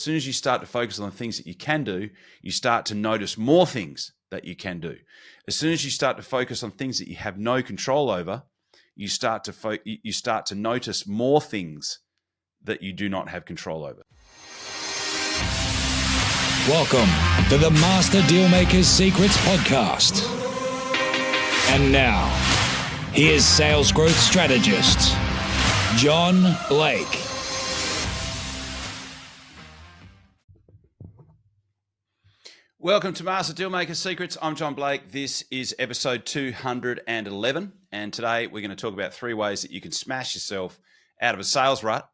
As soon as you start to focus on the things that you can do, you start to notice more things that you can do. As soon as you start to focus on things that you have no control over, you start to notice more things that you do not have control over. Welcome to the Master Dealmaker's Secrets podcast. And now, here's sales growth strategist, John Blake. Welcome to Master Dealmaker Secrets. I'm John Blake. This is episode 211. And today we're going to talk about 3 ways that you can smash yourself out of a sales rut,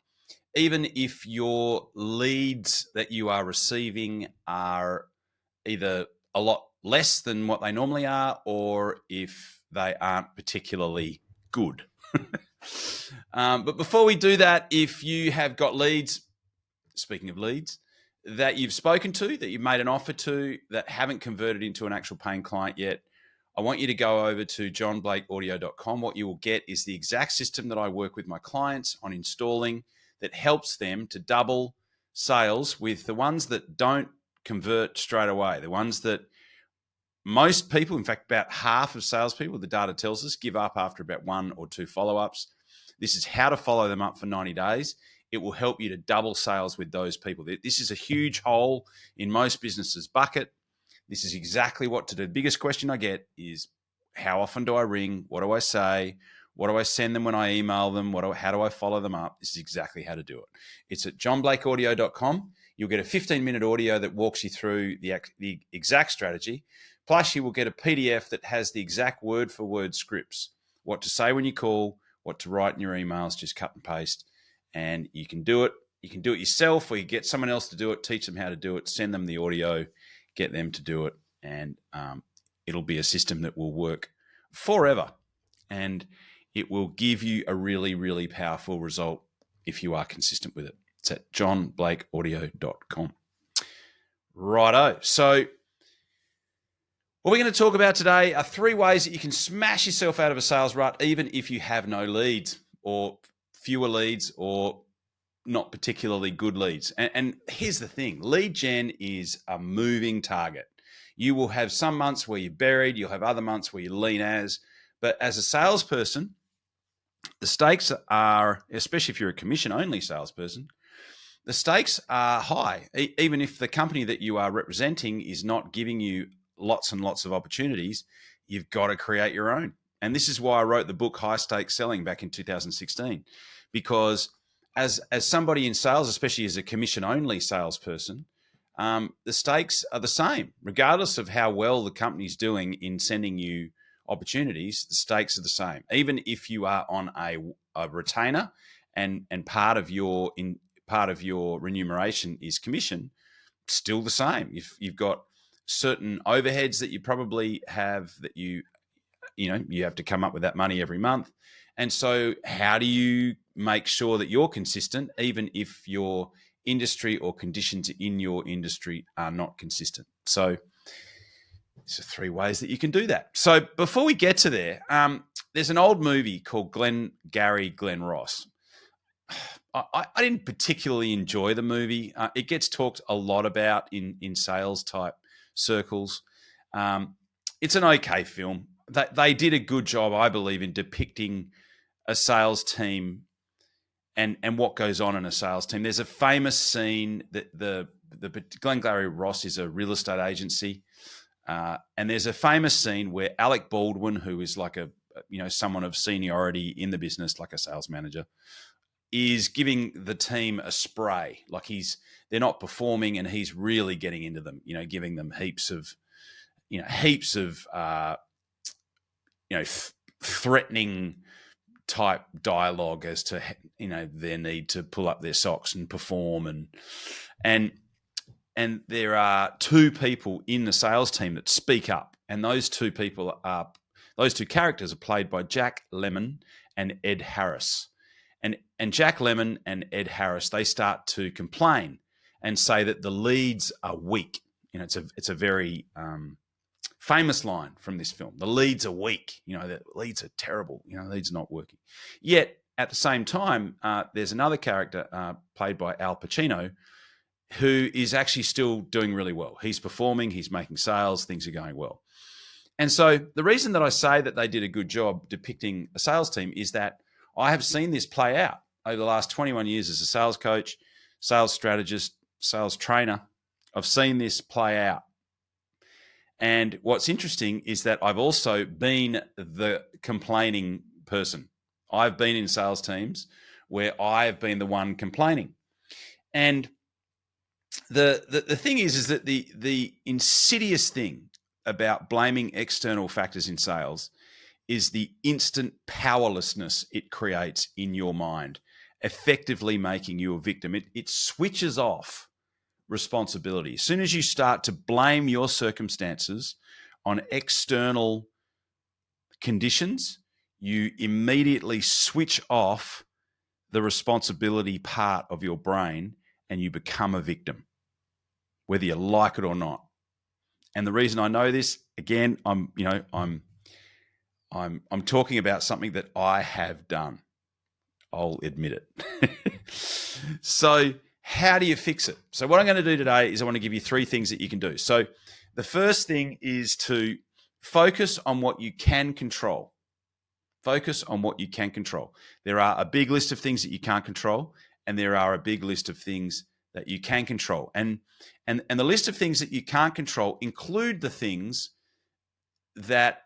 even if your leads that you are receiving are either a lot less than what they normally are, or if they aren't particularly good. But before we do that, if you have got leads, speaking of leads, that you've spoken to, that you've made an offer to, that haven't converted into an actual paying client yet, I want you to go over to johnblakeaudio.com. What you will get is the exact system that I work with my clients on installing that helps them to double sales with the ones that don't convert straight away. The ones that most people, in fact, about half of salespeople, the data tells us, give up after about 1 or 2 follow-ups. This is how to follow them up for 90 days. It will help you to double sales with those people. This is a huge hole in most businesses' bucket. This is exactly what to do. The biggest question I get is, how often do I ring? What do I say? What do I send them when I email them? How do I follow them up? This is exactly how to do it. It's at johnblakeaudio.com. You'll get a 15-minute audio that walks you through the exact strategy. Plus, you will get a PDF that has the exact word-for-word scripts, what to say when you call, what to write in your emails, just cut and paste. And you can do it. You can do it yourself, or you get someone else to do it, teach them how to do it, send them the audio, get them to do it, and it'll be a system that will work forever. And it will give you a really, really powerful result if you are consistent with it. It's at johnblakeaudio.com. Righto. So what we're going to talk about today are 3 ways that you can smash yourself out of a sales rut, even if you have no leads or fewer leads or not particularly good leads. And here's the thing, lead gen is a moving target. You will have some months where you're buried, you'll have other months where you're lean as, but as a salesperson, the stakes are, especially if you're a commission-only salesperson, the stakes are high. Even if the company that you are representing is not giving you lots and lots of opportunities, you've got to create your own. And this is why I wrote the book High Stakes Selling back in 2016, because as somebody in sales, especially as a commission-only salesperson, the stakes are the same. Regardless of how well the company's doing in sending you opportunities, the stakes are the same. Even if you are on a retainer and part of your remuneration is commission, still the same. If you've got certain overheads that you probably have that you have to come up with that money every month. And so how do you make sure that you're consistent, even if your industry or conditions in your industry are not consistent? So these are 3 ways that you can do that. So before we get to there, there's an old movie called Glenn Ross. I didn't particularly enjoy the movie. It gets talked a lot about in sales type circles. It's an okay film. They did a good job, I believe, in depicting a sales team and what goes on in a sales team. There's a famous scene that the Glenn Ross is a real estate agency, and there's a famous scene where Alec Baldwin, who is like someone of seniority in the business, like a sales manager, is giving the team a spray. Like they're not performing, and he's really getting into them. Giving them heaps of threatening type dialogue as to their need to pull up their socks and perform, and there are 2 people in the sales team that speak up, and those two characters are played by Jack Lemmon and Ed Harris, and Jack Lemmon and Ed Harris, they start to complain and say that the leads are weak. It's a very famous line from this film. The leads are weak. The leads are terrible. The leads are not working. Yet at the same time, there's another character played by Al Pacino who is actually still doing really well. He's performing, he's making sales, things are going well. And so the reason that I say that they did a good job depicting a sales team is that I have seen this play out over the last 21 years as a sales coach, sales strategist, sales trainer. I've seen this play out. And what's interesting is that I've also been the complaining person. I've been in sales teams where I've been the one complaining. And the thing is that the insidious thing about blaming external factors in sales is the instant powerlessness it creates in your mind, effectively making you a victim. It switches off responsibility. As soon as you start to blame your circumstances on external conditions, you immediately switch off the responsibility part of your brain and you become a victim, whether you like it or not. And the reason I know this, again, I'm talking about something that I have done. I'll admit it. So how do you fix it? So what I'm going to do today is I want to give you 3 things that you can do. So the first thing is to focus on what you can control. Focus on what you can control. There are a big list of things that you can't control, and there are a big list of things that you can control. And the list of things that you can't control include the things that,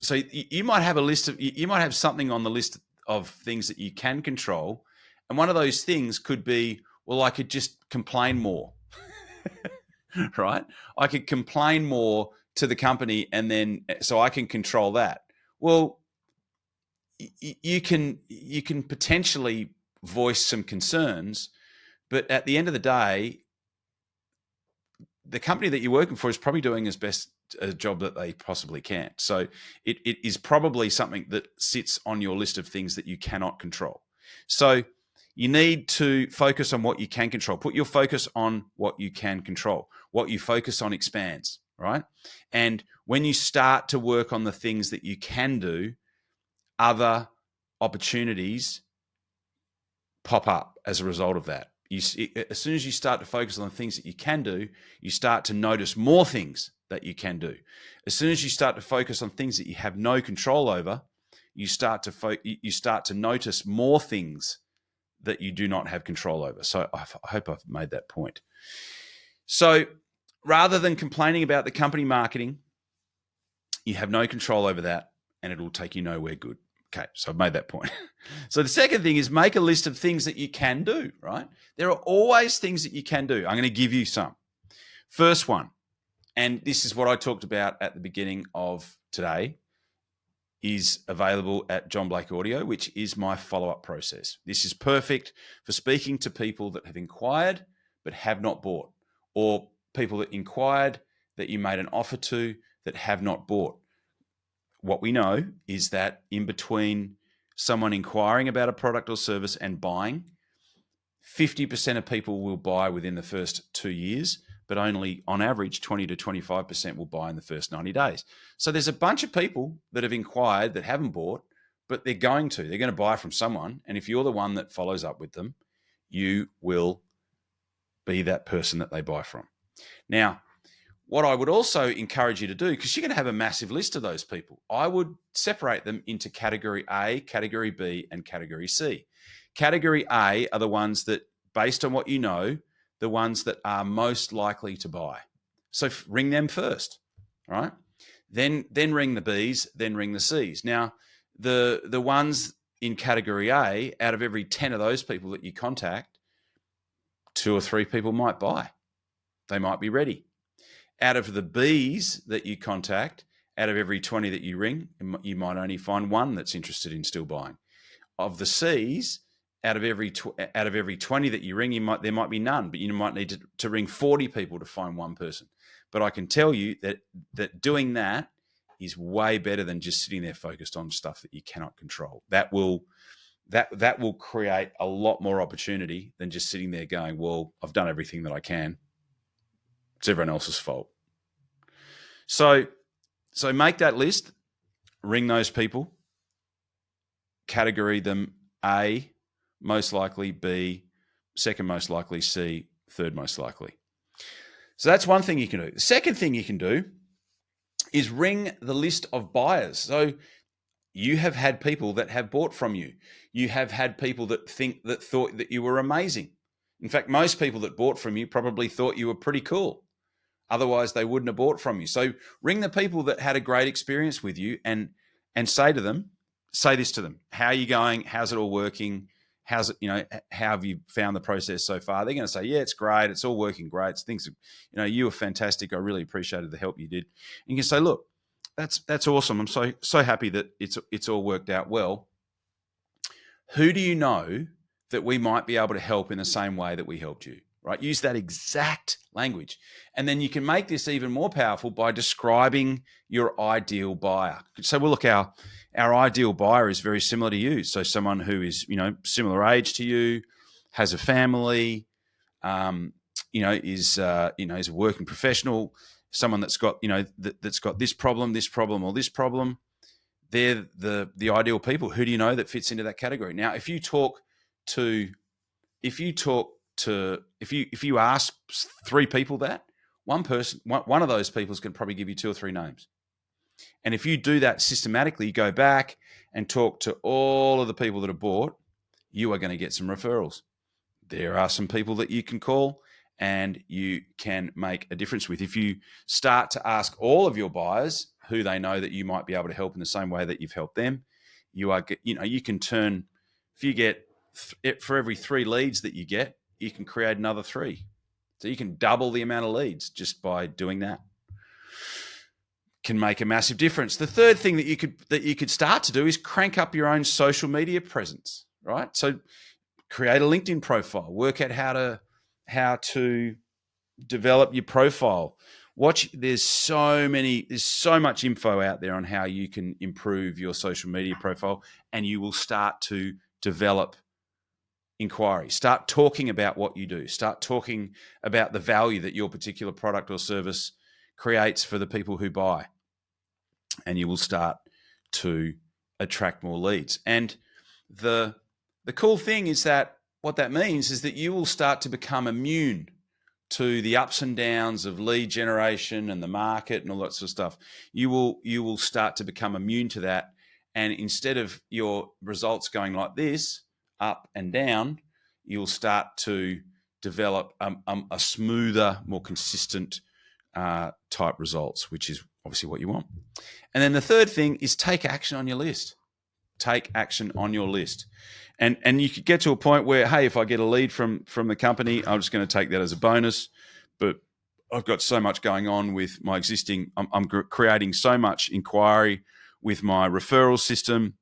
so you might have a list of, you might have something on the list of things that you can control. And one of those things could be, well, I could just complain more, right? I could complain more to the company and then, so I can control that. Well, you can potentially voice some concerns, but at the end of the day, the company that you're working for is probably doing as best a job that they possibly can. So it is probably something that sits on your list of things that you cannot control. So you need to focus on what you can control. Put your focus on what you can control. What you focus on expands, right? And when you start to work on the things that you can do, other opportunities pop up as a result of that. As soon as you start to focus on the things that you can do, you start to notice more things that you can do. As soon as you start to focus on things that you have no control over, you start to notice more things that you do not have control over. So I hope I've made that point. So rather than complaining about the company marketing, you have no control over that, and it will take you nowhere good. Okay, so I've made that point. So the second thing is make a list of things that you can do, right? There are always things that you can do. I'm going to give you some. First one, and this is what I talked about at the beginning of today, is available at John Blake Audio, which is my follow-up process. This is perfect for speaking to people that have inquired but have not bought, or people that inquired that you made an offer to that have not bought. What we know is that in between someone inquiring about a product or service and buying, 50% of people will buy within the first 2 years, but only on average 20 to 25% will buy in the first 90 days. So there's a bunch of people that have inquired that haven't bought, but they're going to buy from someone. And if you're the one that follows up with them, you will be that person that they buy from. Now, what I would also encourage you to do, because you're going to have a massive list of those people, I would separate them into category A, category B, and category C. Category A are the ones that, based on what you know, the ones that are most likely to buy. So ring them first, right? Then ring the Bs, then ring the Cs. Now, the ones in category A, out of every 10 of those people that you contact, 2 or 3 people might buy. They might be ready. Out of the Bs that you contact, out of every 20 that you ring, you might only find 1 that's interested in still buying. Of the Cs, out of every 20 that you ring, there might be none, but you might need to ring 40 people to find 1 person. But I can tell you that doing that is way better than just sitting there focused on stuff that you cannot control. That will create a lot more opportunity than just sitting there going, well, I've done everything that I can. It's everyone else's fault. So make that list, ring those people, category them A, most likely, B, second most likely, C, third most likely. So that's one thing you can do. The second thing you can do is ring the list of buyers. So you have had people that have bought from you. You have had people that thought that you were amazing. In fact, most people that bought from you probably thought you were pretty cool. Otherwise, they wouldn't have bought from you. So ring the people that had a great experience with you and say this to them. How are you going? How's it all working? How's it, how have you found the process so far? They're going to say, yeah, it's great. It's all working great. Things, you were fantastic. I really appreciated the help you did. And you can say, look, that's awesome. I'm so happy that it's all worked out well. Who do you know that we might be able to help in the same way that we helped you? Right? Use that exact language. And then you can make this even more powerful by describing your ideal buyer. So, well, look, our ideal buyer is very similar to you. So someone who is, similar age to you, has a family, is a working professional, someone that's got, that's got this problem, or this problem. They're the ideal people. Who do you know that fits into that category? Now, if you ask three people that, one of those people can probably give you two or three names. And if you do that systematically, you go back and talk to all of the people that have bought, you are going to get some referrals. There are some people that you can call and you can make a difference with. If you start to ask all of your buyers who they know that you might be able to help in the same way that you've helped them, you can turn, if you get, for every 3 leads that you get, you can create another 3. So you can double the amount of leads just by doing that. Can make a massive difference. The third thing that you could start to do is crank up your own social media presence, right? So create a LinkedIn profile, work out how to develop your profile. There's so much info out there on how you can improve your social media profile, and you will start to develop inquiry. Start talking about what you do. Start talking about the value that your particular product or service creates for the people who buy. And you will start to attract more leads. And the cool thing is that what that means is that you will start to become immune to the ups and downs of lead generation and the market and all that sort of stuff. You will start to become immune to that. And instead of your results going like this, up and down, you'll start to develop a smoother, more consistent type results, which is obviously what you want. And then the third thing is take action on your list. Take action on your list. And you could get to a point where, hey, if I get a lead from the company, I'm just going to take that as a bonus. But I've got so much going on with my existing, I'm creating so much inquiry with my referral system,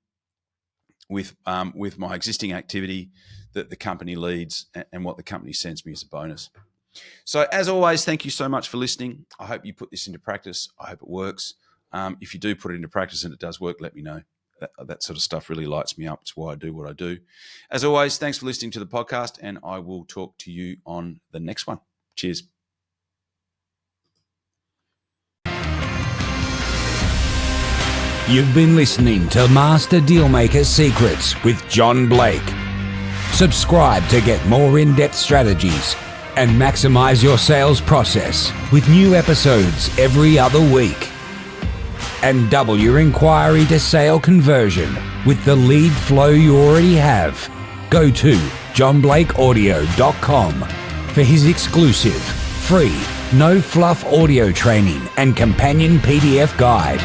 with my existing activity, that the company leads and what the company sends me as a bonus. So as always, thank you so much for listening. I hope you put this into practice. I hope it works. If you do put it into practice and it does work, let me know. That sort of stuff really lights me up. It's why I do what I do. As always, thanks for listening to the podcast, and I will talk to you on the next one. Cheers. You've been listening to Master Dealmaker Secrets with John Blake. Subscribe to get more in-depth strategies and maximize your sales process with new episodes every other week. And double your inquiry to sale conversion with the lead flow you already have. Go to johnblakeaudio.com for his exclusive, free, no-fluff audio training and companion PDF guide.